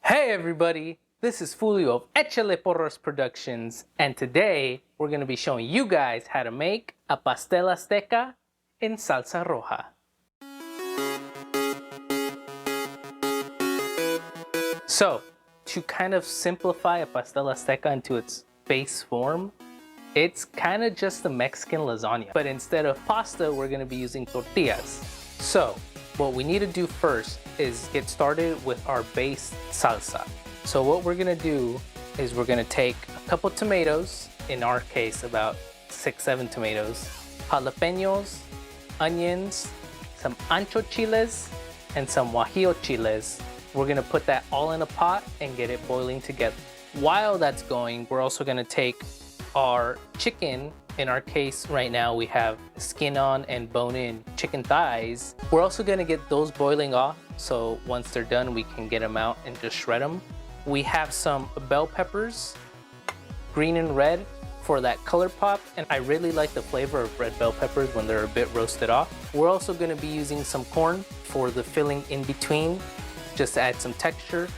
Hey everybody, this is Fulio of Echale Porras Productions, and today we're going to be showing you guys how to make a Pastel Azteca in Salsa Roja. So, to kind of simplify a Pastel Azteca into its base form, it's kind of just a Mexican lasagna, but instead of pasta, we're going to be using tortillas. So, what we need to do first is get started with our base salsa. So what we're gonna do is we're gonna take a couple tomatoes, in our case about 6-7 tomatoes, jalapenos, onions, some ancho chiles, and some guajillo chiles. We're gonna put that all in a pot and get it boiling together. While that's going, we're also gonna take our chicken. In our case right now we have skin on and bone in chicken thighs. We're also gonna get those boiling off, so once they're done we can get them out and just shred them. We have some bell peppers, green and red for that color pop, and I really like the flavor of red bell peppers when they're a bit roasted off. We're also gonna be using some corn for the filling in between, just to add some texture,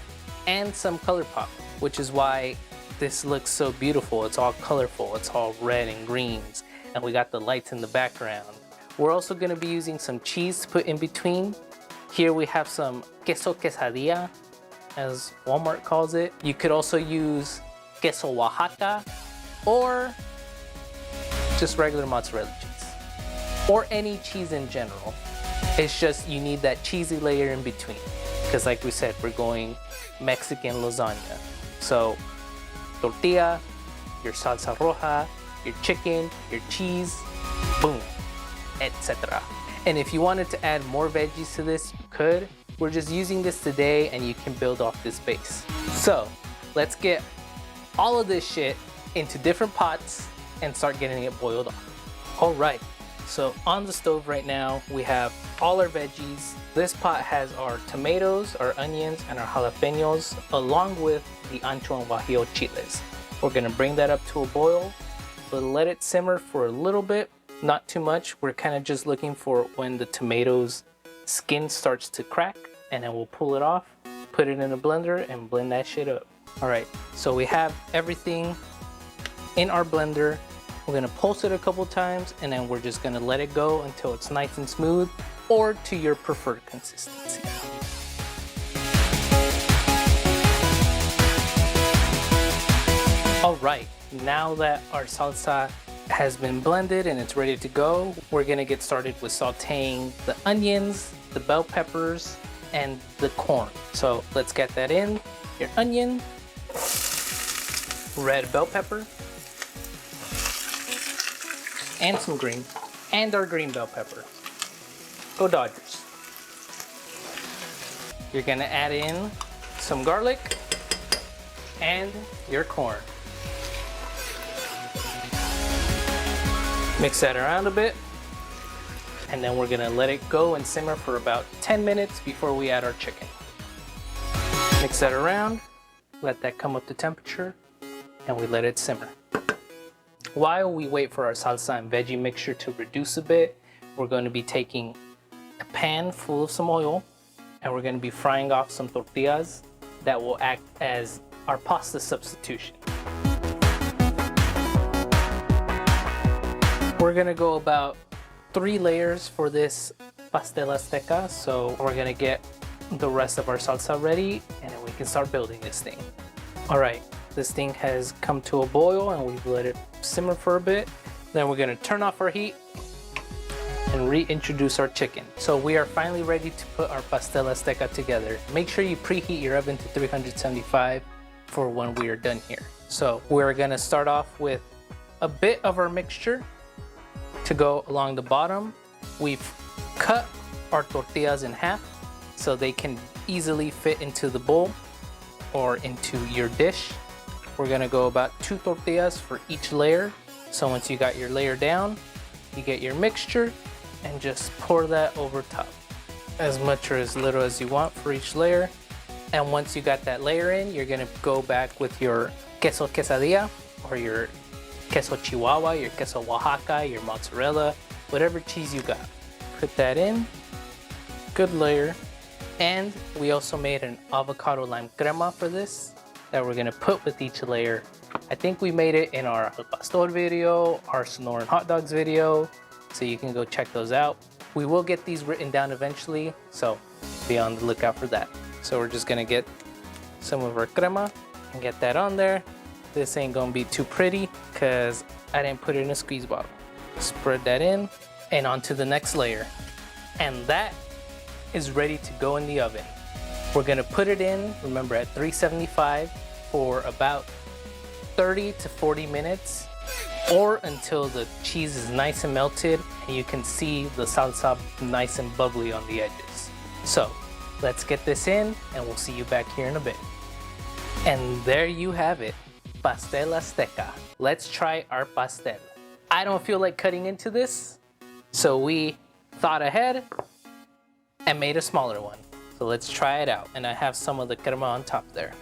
and some color pop, which is why this looks so beautiful. It's all colorful, it's all red and greens, and we got the lights in the background. We're also gonna be using some cheese to put in between. Here we have some queso quesadilla, as Walmart calls it. You could also use queso Oaxaca, or just regular mozzarella cheese, or any cheese in general. It's just you need that cheesy layer in between, because like we said, we're going Mexican lasagna. So tortilla, your salsa roja, your chicken, your cheese, boom, etc. And if you wanted to add more veggies to this, you could. We're just using this today and you can build off this base. So let's get all of this shit into different pots and start getting it boiled off. All right, so on the stove right now, we have all our veggies. This pot has our tomatoes, our onions, and our jalapenos, along with the ancho and guajillo chiles. We're gonna bring that up to a boil, but let it simmer for a little bit, not too much. We're kind of just looking for when the tomatoes skin starts to crack, and then we'll pull it off, put it in a blender, and blend that shit up. All right, so we have everything in our blender. We're gonna pulse it a couple times, and then we're just gonna let it go until it's nice and smooth, or to your preferred consistency. All right, now that our salsa has been blended and it's ready to go, we're gonna get started with sauteing the onions, the bell peppers, and the corn. So let's get that in. Your onion, red bell pepper, and some green, and our green bell pepper. Go Dodgers. You're gonna add in some garlic and your corn. Mix that around a bit, and then we're gonna let it go and simmer for about 10 minutes before we add our chicken. Mix that around, let that come up to temperature, and we let it simmer. While we wait for our salsa and veggie mixture to reduce a bit, we're going to be taking a pan full of some oil, and we're going to be frying off some tortillas that will act as our pasta substitution. We're gonna go about 3 layers for this Pastel Azteca, so we're gonna get the rest of our salsa ready, and then we can start building this thing. All right, this thing has come to a boil, and we've let it simmer for a bit. Then we're gonna turn off our heat and reintroduce our chicken. So we are finally ready to put our Pastel Azteca together. Make sure you preheat your oven to 375 for when we are done here. So we're gonna start off with a bit of our mixture to go along the bottom. We've cut our tortillas in half so they can easily fit into the bowl or into your dish. We're gonna go about 2 tortillas for each layer. So once you got your layer down, you get your mixture and just pour that over top. As much or as little as you want for each layer. And once you got that layer in, you're gonna go back with your queso quesadilla or your queso chihuahua, your queso Oaxaca, your mozzarella, whatever cheese you got. Put that in, good layer, And we also made an avocado lime crema for this that we're gonna put with each layer. I think we made it in our al pastor video, our Sonoran hot dogs video, so you can go check those out. We will get these written down eventually, so be on the lookout for that. So we're just gonna get some of our crema and get that on there. This ain't gonna be too pretty because I didn't put it in a squeeze bottle. Spread that in and onto the next layer. And that is ready to go in the oven. We're gonna put it in, remember, at 375 for about 30 to 40 minutes, or until the cheese is nice and melted and you can see the salsa nice and bubbly on the edges. So let's get this in and we'll see you back here in a bit. And there you have it, Pastel Azteca. Let's try our pastel. I don't feel like cutting into this, so we thought ahead and made a smaller one. So let's try it out. And I have some of the crema on top there.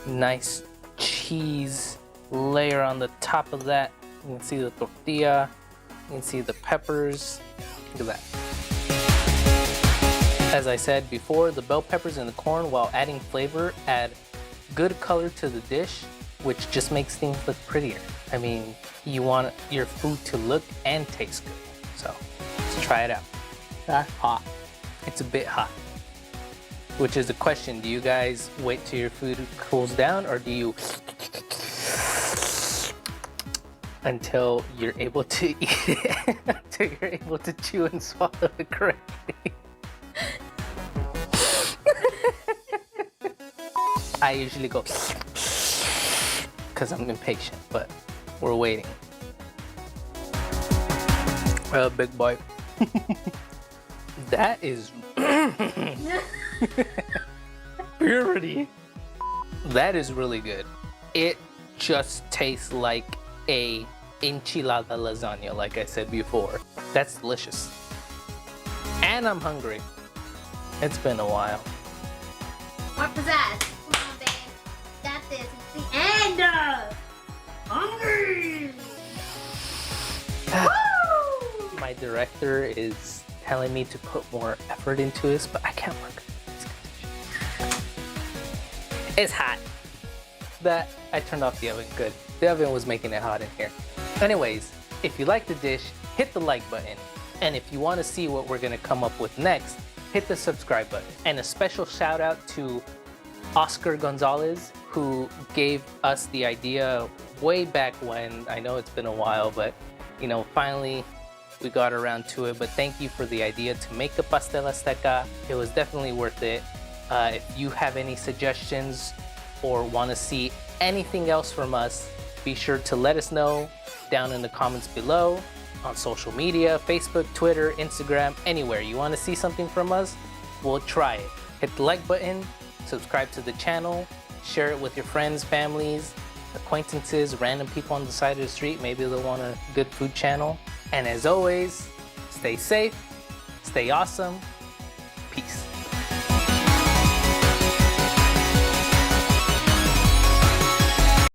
Nice cheese layer on the top of that. You can see the tortilla, you can see the peppers. Look at that. As I said before, the bell peppers and the corn, while adding flavor, add good color to the dish, which just makes things look prettier. I mean, you want your food to look and taste good. So let's try it out. That's hot. It's a bit hot. Which is the question, do you guys wait till your food cools down, or do you until you're able to eat it, until you're able to chew and swallow it correctly? I usually go because I'm impatient, but we're waiting. Well, big boy. That is purity. That is really good. It just tastes like a enchilada lasagna, like I said before. That's delicious. And I'm hungry. It's been a while. More pizzazz. Come on, babe. Got this. It's the end. Hungry. Woo! My director is telling me to put more effort into this, but I can't work. It's hot. That I turned off the oven. Good. The oven was making it hot in here. Anyways, if you like the dish, hit the like button. And if you want to see what we're gonna come up with next, hit the subscribe button. And a special shout out to Oscar Gonzalez, who gave us the idea way back when. I know it's been a while, but you know, finally we got around to it. But thank you for the idea to make the Pastel Azteca. It was definitely worth it. If you have any suggestions or want to see anything else from us, be sure to let us know down in the comments below, on social media, Facebook, Twitter, Instagram, anywhere. You want to see something from us, we'll try it. Hit the like button, subscribe to the channel, share it with your friends, families, acquaintances, random people on the side of the street. Maybe they'll want a good food channel. And as always, stay safe, stay awesome,